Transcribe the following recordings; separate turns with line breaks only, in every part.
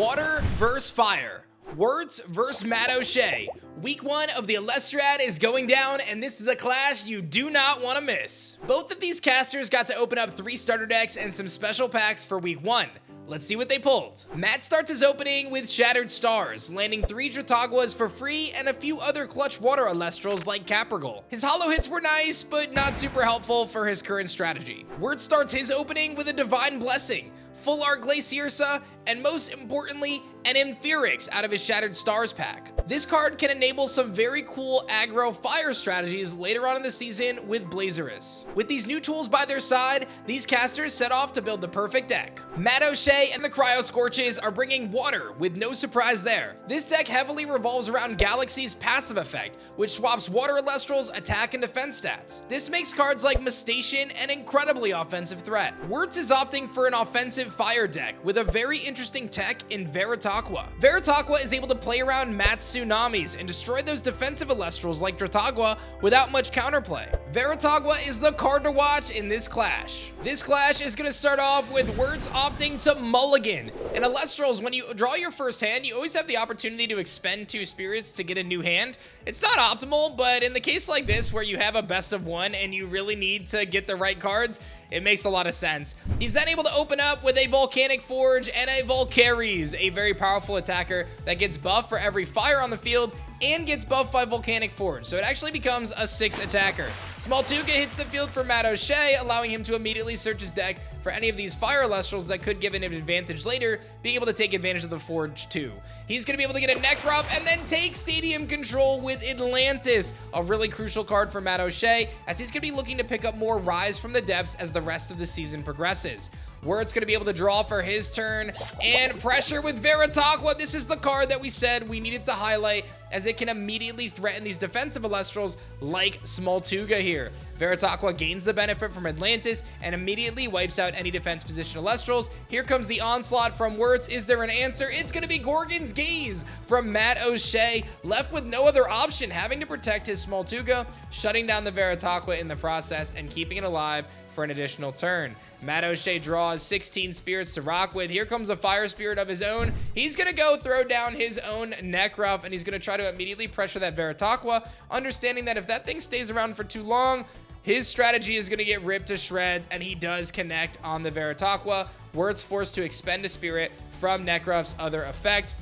Water versus fire. Werts versus MattOshea. Week 1 of the Elestriad is going down, and this is a clash you do not want to miss. Both of these casters got to open up 3 starter decks and some special packs for week 1. Let's see what they pulled. Matt starts his opening with Shattered Stars, landing 3 Drataguas for free and a few other clutch water Elestrals like Caprigal. His holo hits were nice, but not super helpful for his current strategy. Werts starts his opening with a Divine Blessing, Full Art Glaciersa, and most importantly, an Amphiorix out of his Shattered Stars pack. This card can enable some very cool aggro fire strategies later on in the season with Blazerus. With these new tools by their side, these casters set off to build the perfect deck. MattOshea and the Cryo Scorches are bringing water, with no surprise there. This deck heavily revolves around Galaxy's passive effect, which swaps water Elestrals attack and defense stats. This makes cards like MattOshea an incredibly offensive threat. Werts is opting for an offensive fire deck with a very interesting tech in Veritaqua. Veritaqua is able to play around Matt's Tsunamis and destroy those defensive Elestrals like Drataguas without much counterplay. Veritaqua is the card to watch in this clash. This clash is going to start off with Werts opting to mulligan. In Elestrals, when you draw your first hand, you always have the opportunity to expend 2 spirits to get a new hand. It's not optimal, but in the case like this where you have a best of 1 and you really need to get the right cards, it makes a lot of sense. He's then able to open up with a Volcanic Forge and a Volcaries, a very powerful attacker that gets buffed for every fire on the field and gets buffed by Volcanic Forge, so it actually becomes a 6 attacker. Smoltuga hits the field for MattOshea, allowing him to immediately search his deck for any of these fire Elestrals that could give him an advantage later, being able to take advantage of the Forge too. He's going to be able to get a Necruff and then take Stadium Control with Atlantis, a really crucial card for MattOshea, as he's going to be looking to pick up more Rise from the Depths as the rest of the season progresses. Werts going to be able to draw for his turn and pressure with Veritaqua. This is the card that we said we needed to highlight, as it can immediately threaten these defensive Elestrals like Smoltuga here. Veritaqua gains the benefit from Atlantis and immediately wipes out any defense position Elestrals. Here comes the onslaught from Werts. Is there an answer? It's going to be Gorgon's Gaze from MattOshea, left with no other option, having to protect his Smoltuga, shutting down the Veritaqua in the process and keeping it alive for an additional turn. MattOshea draws 16 spirits to rock with. Here comes a fire spirit of his own. He's going to go throw down his own Necruff, and he's going to try to immediately pressure that Veritaqua, understanding that if that thing stays around for too long, his strategy is going to get ripped to shreds, and he does connect on the Veritaqua. Werts forced to expend a spirit from Necruff's other effect.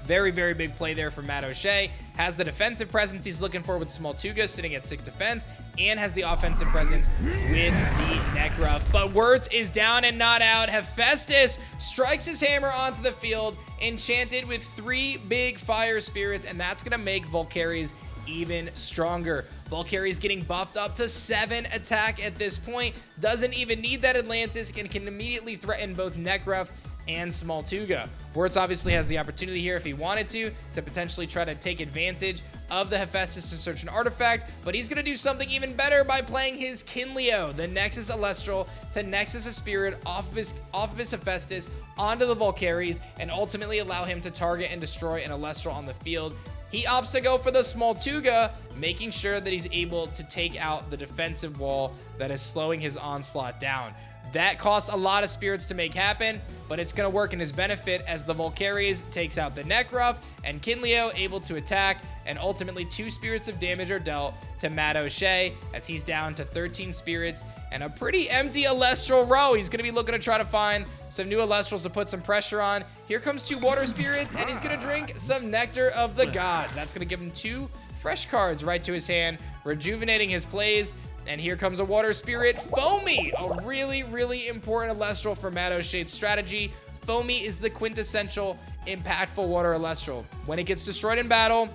Very, very big play there for MattOshea. Has the defensive presence he's looking for with Smoltuga sitting at 6 defense, and has the offensive presence with the Necruff. But Werts is down and not out. Hephaestus strikes his hammer onto the field, enchanted with 3 big fire spirits, and that's going to make Volcaries even stronger. Volcaries getting buffed up to 7 attack at this point. Doesn't even need that Atlantis and can immediately threaten both Necruff and Smoltuga. Werts obviously has the opportunity here if he wanted to potentially try to take advantage of the Hephaestus to search an artifact, but he's going to do something even better by playing his Kinleo, the Nexus Elestral, to Nexus a spirit off of his Hephaestus onto the Volcaries and ultimately allow him to target and destroy an Elestral on the field. He opts to go for the Smoltuga, making sure that he's able to take out the defensive wall that is slowing his onslaught down. That costs a lot of spirits to make happen, but it's going to work in his benefit as the Volcaries takes out the Necruff, and Kinleo able to attack, and ultimately 2 spirits of damage are dealt to MattOshea as he's down to 13 spirits and a pretty empty Elestral row. He's going to be looking to try to find some new Elestrals to put some pressure on. Here comes 2 water spirits, and he's going to drink some Nectar of the Gods. That's going to give him 2 fresh cards right to his hand, rejuvenating his plays. And here comes a water spirit, Foamy, a really, really important Elestral for MattOshea's strategy. Foamy is the quintessential impactful water Elestral. When it gets destroyed in battle,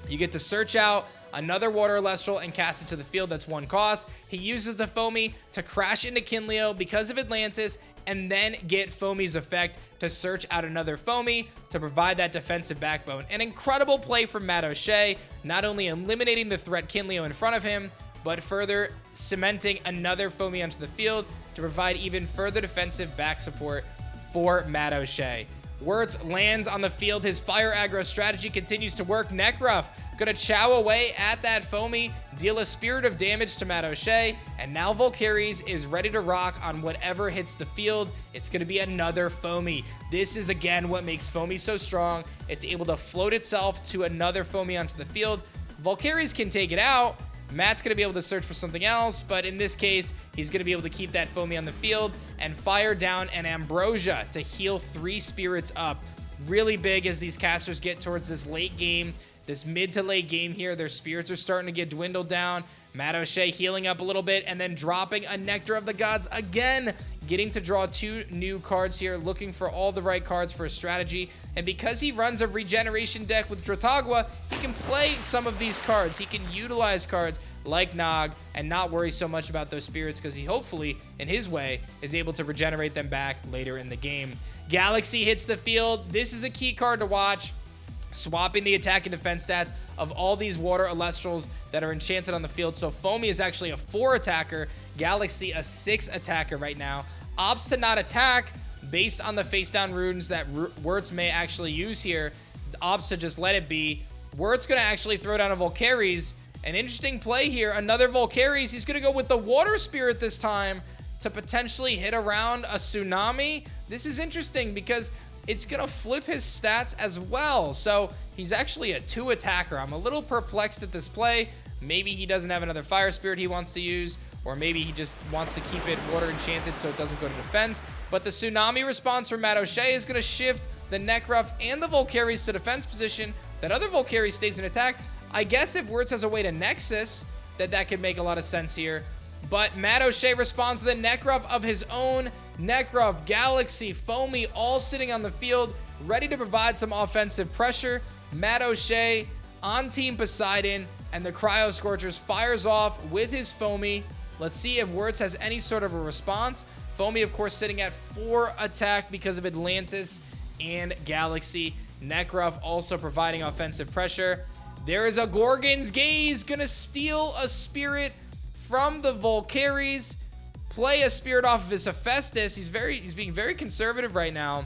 you get to search out another water Elestral and cast it to the field. That's 1 cost. He uses the Foamy to crash into Kinleo because of Atlantis, and then get Foamy's effect to search out another Foamy to provide that defensive backbone. An incredible play from MattOshea, not only eliminating the threat Kinleo in front of him, but further cementing another Foamy onto the field to provide even further defensive back support for MattOshea. Werts lands on the field. His fire aggro strategy continues to work. Necruff Gonna chow away at that Foamy, deal a spirit of damage to MattOshea, and now Volcaries is ready to rock on whatever hits the field. It's gonna be another Foamy. This is, again, what makes Foamy so strong. It's able to float itself to another Foamy onto the field. Volcaries can take it out. Matt's going to be able to search for something else, but in this case, he's going to be able to keep that Foamy on the field and fire down an Ambrosia to heal 3 spirits up. Really big as these casters get towards this late game, this mid to late game here. Their spirits are starting to get dwindled down. MattOshea healing up a little bit and then dropping a Nectar of the Gods again, getting to draw 2 new cards here, looking for all the right cards for a strategy. And because he runs a regeneration deck with Dratagua, he can play some of these cards. He can utilize cards like Nog and not worry so much about those spirits because he hopefully, in his way, is able to regenerate them back later in the game. Galaxy hits the field. This is a key card to watch. Swapping the attack and defense stats of all these water Elestrals that are enchanted on the field. So Foamy is actually a 4 attacker, Galaxy a 6 attacker right now. Opts to not attack based on the face down runes that Werts may actually use here. Opts to just let it be. Werts gonna actually throw down a Volcaries. An interesting play here, another Volcaries. He's gonna go with the water spirit this time to potentially hit around a Tsunami. This is interesting because it's gonna flip his stats as well. So he's actually a 2 attacker. I'm a little perplexed at this play. Maybe he doesn't have another fire spirit he wants to use, or maybe he just wants to keep it water enchanted so it doesn't go to defense. But the Tsunami response from MattOshea is gonna shift the Necruff and the Volcaries to defense position. That other Volcaries stays in attack. I guess if Werts has a way to Nexus, that could make a lot of sense here. But MattOshea responds with a Necruff of his own. Necruff, Galaxy, Foamy, all sitting on the field, ready to provide some offensive pressure. MattOshea on Team Poseidon, and the Cryo Scorchers fires off with his Foamy. Let's see if Werts has any sort of a response. Foamy, of course, sitting at 4 attack because of Atlantis and Galaxy. Necruff also providing offensive pressure. There is a Gorgon's Gaze, gonna steal a spirit from the Volcaries, play a spirit off of his Hephaestus. He's being very conservative right now,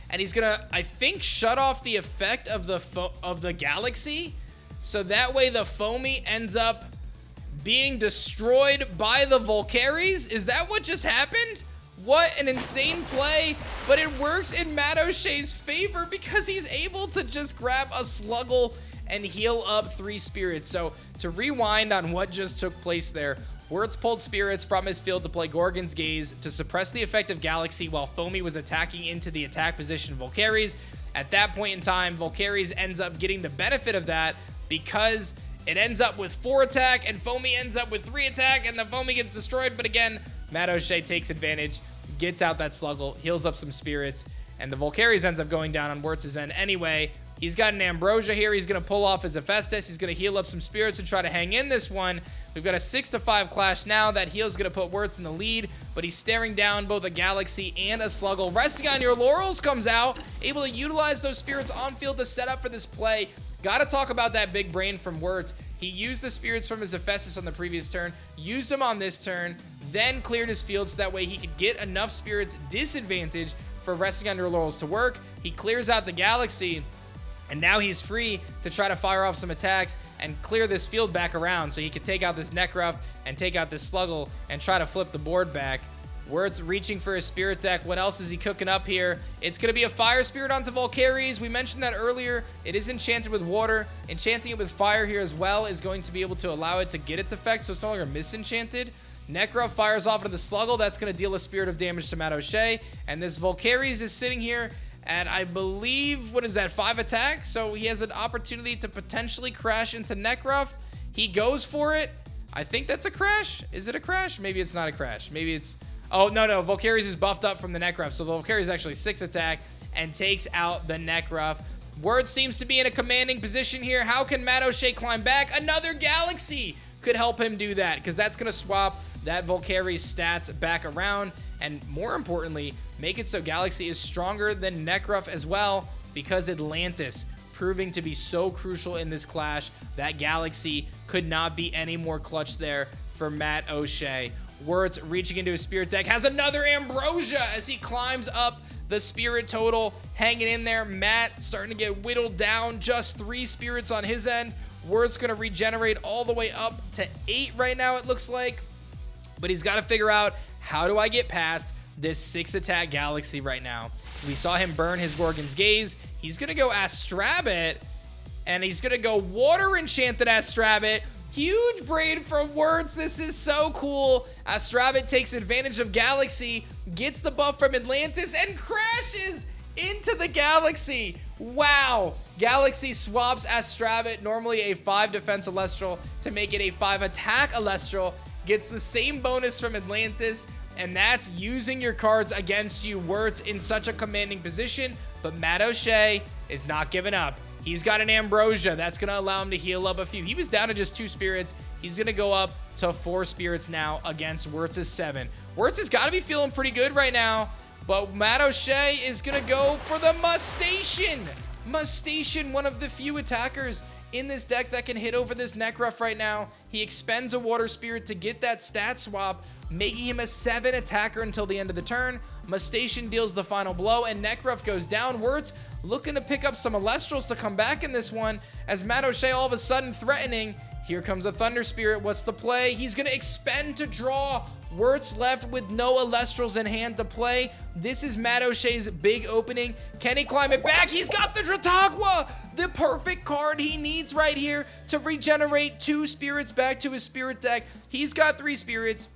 and he's gonna, I think, shut off the effect of the Galaxy, so that way the Foamy ends up being destroyed by the Volcaries. Is that what just happened? What an insane play, but it works in MattOshea's favor because he's able to just grab a Sluggle and heal up 3 spirits. So to rewind on what just took place there, Werts pulled spirits from his field to play Gorgon's Gaze to suppress the effect of Galaxy while Foamy was attacking into the attack position of Volcaries. At that point in time, Volcaries ends up getting the benefit of that because it ends up with 4 attack and Foamy ends up with 3 attack and the Foamy gets destroyed. But again, MattOshea takes advantage, gets out that Sluggle, heals up some spirits, and the Volcaries ends up going down on Werts' end anyway. He's got an Ambrosia here. He's going to pull off his Hephaestus. He's going to heal up some spirits and try to hang in this one. We've got a 6-5 clash now. That heal's going to put Werts in the lead, but he's staring down both a Galaxy and a Sluggle. Resting on Your Laurels comes out, able to utilize those spirits on field to set up for this play. Got to talk about that big brain from Werts. He used the spirits from his Hephaestus on the previous turn, used them on this turn, then cleared his field so that way he could get enough spirits disadvantage for Resting on Your Laurels to work. He clears out the Galaxy, and now he's free to try to fire off some attacks and clear this field back around so he could take out this Necruff and take out this Sluggle and try to flip the board back. Werts reaching for his spirit deck. What else is he cooking up here? It's going to be a fire spirit onto Volcaries. We mentioned that earlier. It is enchanted with water. Enchanting it with fire here as well is going to be able to allow it to get its effect, so it's no longer misenchanted. Necruff fires off into the Sluggle. That's going to deal a spirit of damage to MattOshea. And this Volcaries is sitting here at, I believe, what is that, 5 attack? So he has an opportunity to potentially crash into Necruff. He goes for it. I think that's a crash. Is it a crash? Maybe it's not a crash. Maybe it's... Oh, no. Volcaries is buffed up from the Necruff. So the Volcaries is actually 6 attack and takes out the Necruff. Werts seems to be in a commanding position here. How can MattOshea climb back? Another Galaxy could help him do that because that's going to swap that Volcaries stats back around. And more importantly, make it so Galaxy is stronger than Necruff as well because Atlantis proving to be so crucial in this clash. That Galaxy could not be any more clutch there for MattOshea. Werts reaching into his spirit deck has another Ambrosia as he climbs up the spirit total hanging in there. Matt starting to get whittled down, just 3 spirits on his end. Werts gonna regenerate all the way up to 8 right now, it looks like. But he's got to figure out, how do I get past this 6-attack Galaxy right now? We saw him burn his Gorgon's Gaze. He's gonna go Astrabit, and he's gonna go Water Enchanted Astrabit. Huge braid from Werts. This is so cool. Astrabit takes advantage of Galaxy, gets the buff from Atlantis, and crashes into the Galaxy. Wow. Galaxy swaps Astrabit, normally a 5 defense Elestral, to make it a 5 attack Elestral. Gets the same bonus from Atlantis, and that's using your cards against you. Werts in such a commanding position, but MattOshea is not giving up. He's got an Ambrosia. That's going to allow him to heal up a few. He was down to just 2 spirits. He's going to go up to 4 spirits now against Werts' 7. Werts has got to be feeling pretty good right now, but MattOshea is going to go for the Mustation. Mustation, one of the few attackers in this deck that can hit over this Necruff right now. He expends a Water Spirit to get that stat swap, making him a 7 attacker until the end of the turn. Mustation deals the final blow, and Necruff goes down. Werts looking to pick up some Elestrals to come back in this one, as MattOshea all of a sudden threatening. Here comes a Thunder Spirit. What's the play? He's going to expend to draw. Werts left with no Elestrals in hand to play. This is MattOshea's big opening. Can he climb it back? He's got the Dratagua, the perfect card he needs right here to regenerate 2 spirits back to his spirit deck. He's got 3 spirits.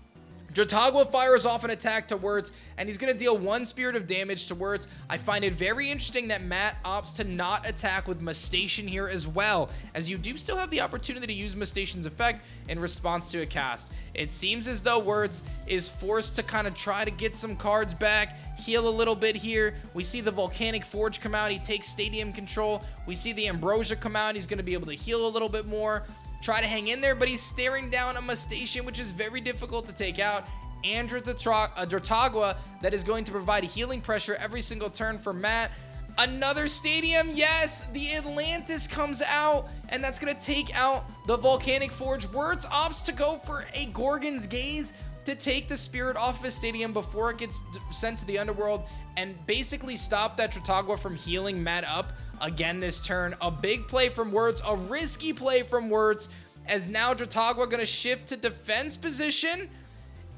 Dratagua fires off an attack to Werts, and he's going to deal 1 spirit of damage to Werts. I find it very interesting that Matt opts to not attack with Mustation here as well, as you do still have the opportunity to use Mustation's effect in response to a cast. It seems as though Werts is forced to kind of try to get some cards back, heal a little bit here. We see the Volcanic Forge come out. He takes Stadium control. We see the Ambrosia come out. He's going to be able to heal a little bit more. Try to hang in there, but he's staring down a Mustation, which is very difficult to take out, and a Dratagua that is going to provide healing pressure every single turn for Matt. Another Stadium, yes, the Atlantis comes out, and that's going to take out the Volcanic Forge. Werts opts to go for a Gorgon's Gaze to take the spirit off of his Stadium before it gets sent to the Underworld, and basically stop that Dratagua from healing Matt up again this turn. A big play from Werts, a risky play from Werts, as now Dratagua going to shift to defense position,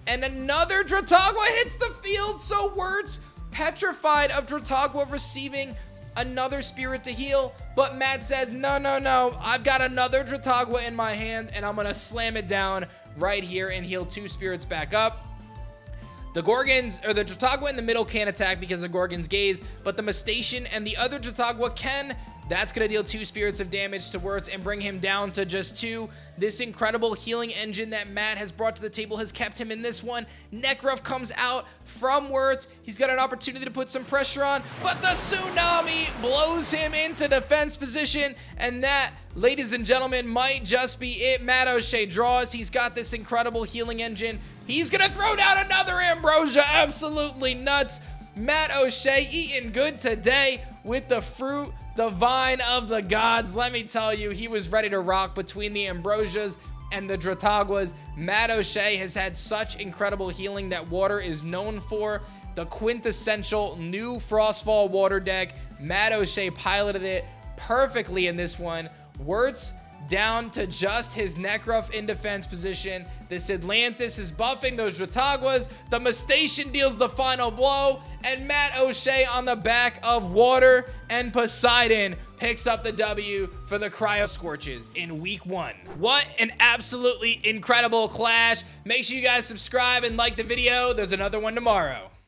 and another Dratagua hits the field. So Werts petrified of Dratagua receiving another spirit to heal, but Matt says, no, I've got another Dratagua in my hand, and I'm going to slam it down right here and heal 2 spirits back up. The Gorgons, or the Dratagua in the middle can't attack because of Gorgon's Gaze, but the Mustation and the other Dratagua can. That's going to deal 2 spirits of damage to Werts and bring him down to just 2. This incredible healing engine that Matt has brought to the table has kept him in this one. Necruff comes out from Werts. He's got an opportunity to put some pressure on, but the Tsunami blows him into defense position, and that, ladies and gentlemen, might just be it. MattOshea draws. He's got this incredible healing engine. He's going to throw down another Ambrosia. Absolutely nuts. MattOshea eating good today with the fruit, the vine of the gods. Let me tell you, he was ready to rock between the Ambrosias and the Drataguas. MattOshea has had such incredible healing that Water is known for. The quintessential new Frostfall Water deck. MattOshea piloted it perfectly in this one. Werts down to just his Necruff in defense position. This Atlantis is buffing those Drataguas. The Mustation deals the final blow, and MattOshea on the back of Water and Poseidon picks up the W for the Cryo Scorches in week 1. What an absolutely incredible clash. Make sure you guys subscribe and like the video. There's another one tomorrow.